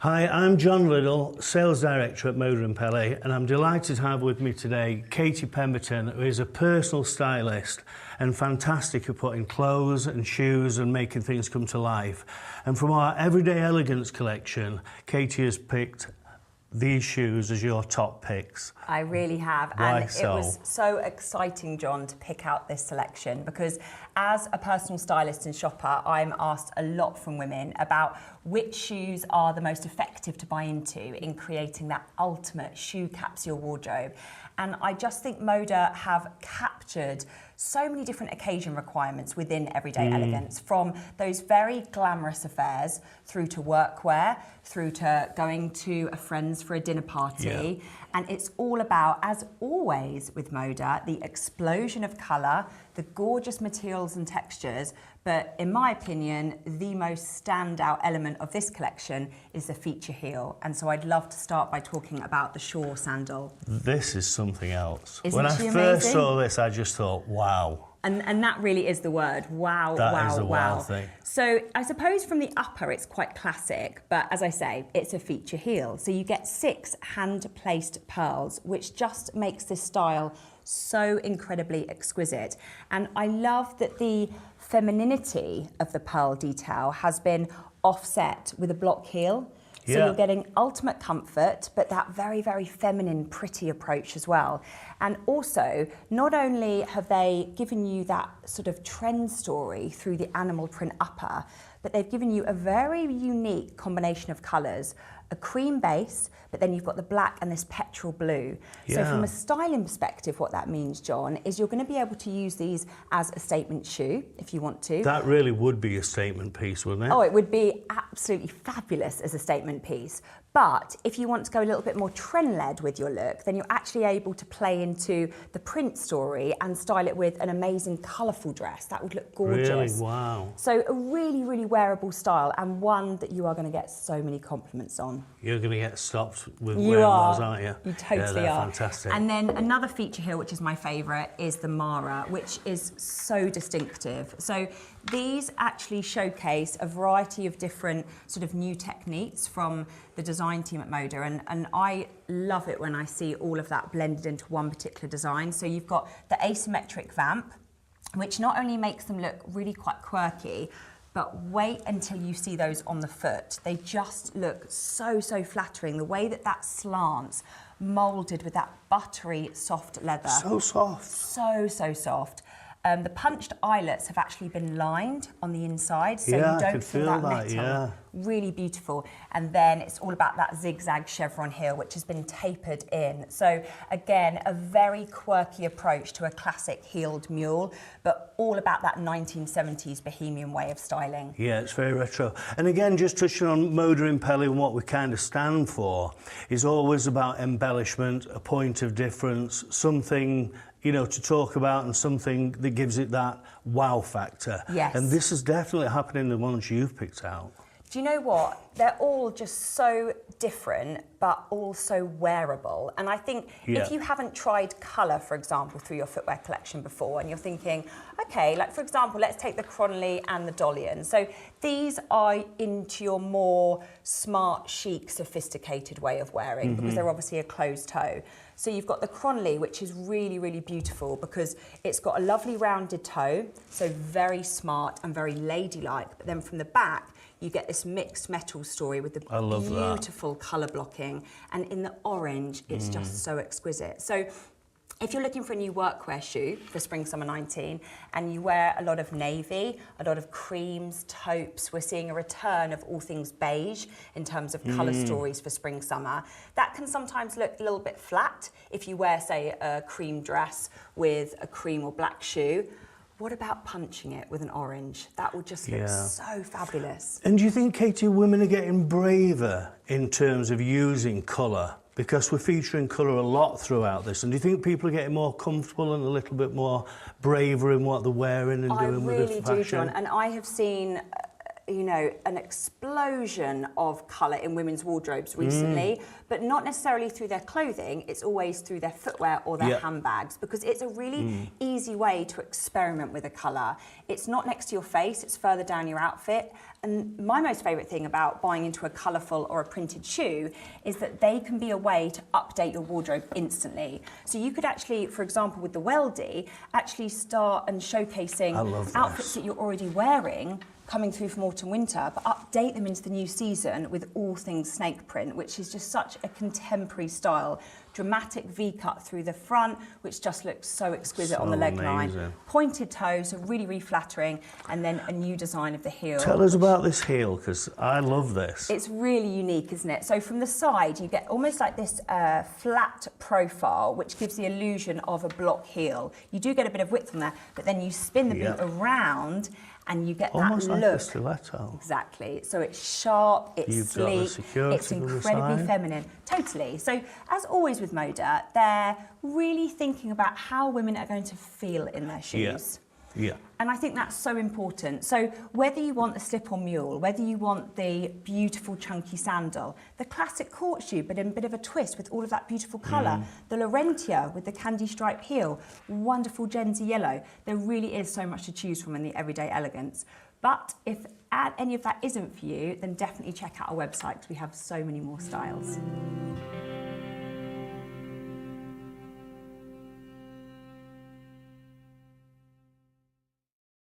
Hi, I'm John Liddell, Sales Director at Moda and Pele, and I'm delighted to have with me today Katie Pemberton, who is a personal stylist and fantastic at putting clothes and shoes and making things come to life. And from our Everyday Elegance collection, Katie has picked these shoes as your top picks. I really have. Why and so? It was so exciting, John, to pick out this selection because as a personal stylist and shopper, I'm asked a lot from women about which shoes are the most effective to buy into in creating that ultimate shoe capsule wardrobe. And I just think Moda have captured so many different occasion requirements within Everyday Elegance, from those very glamorous affairs through to workwear, through to going to a friend's for a dinner party. Yeah. And it's all about, as always with Moda, the explosion of colour, the gorgeous materials and textures, but in my opinion, the most standout element of this collection is the feature heel. And so I'd love to start by talking about the Shaw sandal. This is something else. Isn't when I she first amazing? saw this, I just thought, wow. And that really is the word. Wow, That wow, is the wow. wow thing. So I suppose from the upper, it's quite classic, but as I say, it's a feature heel. So you get 6 hand-placed pearls, which just makes this style so incredibly exquisite. And I love that the femininity of the pearl detail has been offset with a block heel. So Yeah. you're getting ultimate comfort, but that very, very feminine, pretty approach as well. And also, not only have they given you that sort of trend story through the animal print upper, but they've given you a very unique combination of colours, a cream base, but then you've got the black and this petrol blue. So Yeah. from a styling perspective, what that means, John, is you're going to be able to use these as a statement shoe if you want to. That really would be a statement piece, wouldn't it? Oh, it would be absolutely fabulous as a statement piece. But if you want to go a little bit more trend-led with your look, then you're actually able to play into the print story and style it with an amazing colourful dress. That would look gorgeous. Really? Wow. So a really, really wearable style, and one that you are going to get so many compliments on. You're going to get stopped with You wearing are. those, aren't you? You totally yeah, they're are. Fantastic. And then another feature here, which is my favourite, is the Mara, which is so distinctive. So these actually showcase a variety of different sort of new techniques from the design team at Moda, and I love it when I see all of that blended into one particular design. So you've got the asymmetric vamp, which not only makes them look really quite quirky, but wait until you see those on the foot. They just look so, so flattering. The way that that slants, moulded with that buttery, soft leather. So soft. So, so soft. The punched eyelets have actually been lined on the inside, so Yeah, I you don't could feel feel that that, metal. yeah. Really beautiful. And then it's all about that zigzag chevron heel, which has been tapered in. So again, a very quirky approach to a classic heeled mule, but all about that 1970s bohemian way of styling. Yeah, it's very retro. And again, just touching on Moda and Pele and what we kind of stand for is always about embellishment, a point of difference, something, you know, to talk about and something that gives it that wow factor. Yes. And this is definitely happening in the ones you've picked out. Do you know what? They're all just so different, but also wearable. And I think Yeah. if you haven't tried colour, for example, through your footwear collection before, and you're thinking, okay, like for example, let's take the Cronley and the Dolian. So these are into your more smart, chic, sophisticated way of wearing because they're obviously a closed toe. So you've got the Cronley, which is really, really beautiful because it's got a lovely rounded toe, so very smart and very ladylike. But then from the back, you get this mixed metal story with the I love that. beautiful colour blocking. And in the orange, it's just so exquisite. So if you're looking for a new workwear shoe for spring summer 19 and you wear a lot of navy, a lot of creams, taupes, we're seeing a return of all things beige in terms of colour stories for spring summer. That can sometimes look a little bit flat if you wear, say, a cream dress with a cream or black shoe. What about punching it with an orange? That would just look Yeah. so fabulous. And do you think, Katie, women are getting braver in terms of using colour? Because we're featuring colour a lot throughout this. And do you think people are getting more comfortable and a little bit more braver in what they're wearing and doing with I the really fashion? do, John. And I have seen you know, an explosion of colour in women's wardrobes recently, but not necessarily through their clothing, it's always through their footwear or their handbags, because it's a really easy way to experiment with a colour. It's not next to your face, it's further down your outfit. And my most favourite thing about buying into a colourful or a printed shoe is that they can be a way to update your wardrobe instantly. So you could actually, for example, with the Weldy, actually start and showcasing outfits that you're already wearing coming through from autumn winter, but update them into the new season with all things snake print, which is just such a contemporary style. Dramatic V-cut through the front, which just looks so exquisite on the leg line. Pointed toes, so really, really flattering, and then a new design of the heel. Tell us about this heel, because I love this. It's really unique, isn't it? So from the side, you get almost like this flat profile, which gives the illusion of a block heel. You do get a bit of width from there, but then you spin the boot around, and you get almost that like look. A stiletto. Exactly. So it's sharp, it's You've sleek, got the security it's on the incredibly side. feminine. Totally. So as always with Moda, they're really thinking about how women are going to feel in their shoes. Yeah. And I think that's so important. So whether you want the slip-on mule, whether you want the beautiful chunky sandal, the classic court shoe, but in a bit of a twist with all of that beautiful colour, the Laurentia with the candy stripe heel, wonderful Gen Z yellow, there really is so much to choose from in the everyday elegance. But if any of that isn't for you, then definitely check out our website because we have so many more styles.